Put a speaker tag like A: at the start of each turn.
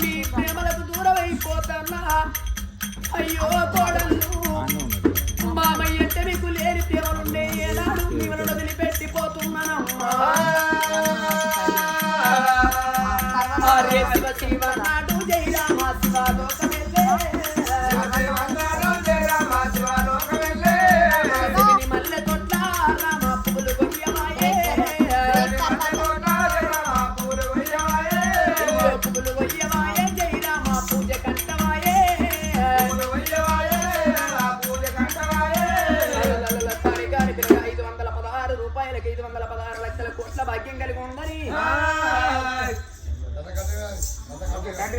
A: మీ ప్రేమలకు దూరం అయిపోతున్నా అయ్యో కోడళ్ళు మామయ్య అంటే మీకు లేని ప్రేమలుండే ఏనాడు మిమ్మల్ని వదిలిపెట్టిపోతున్నానమ్మా శివ నాడు జై రామ శివ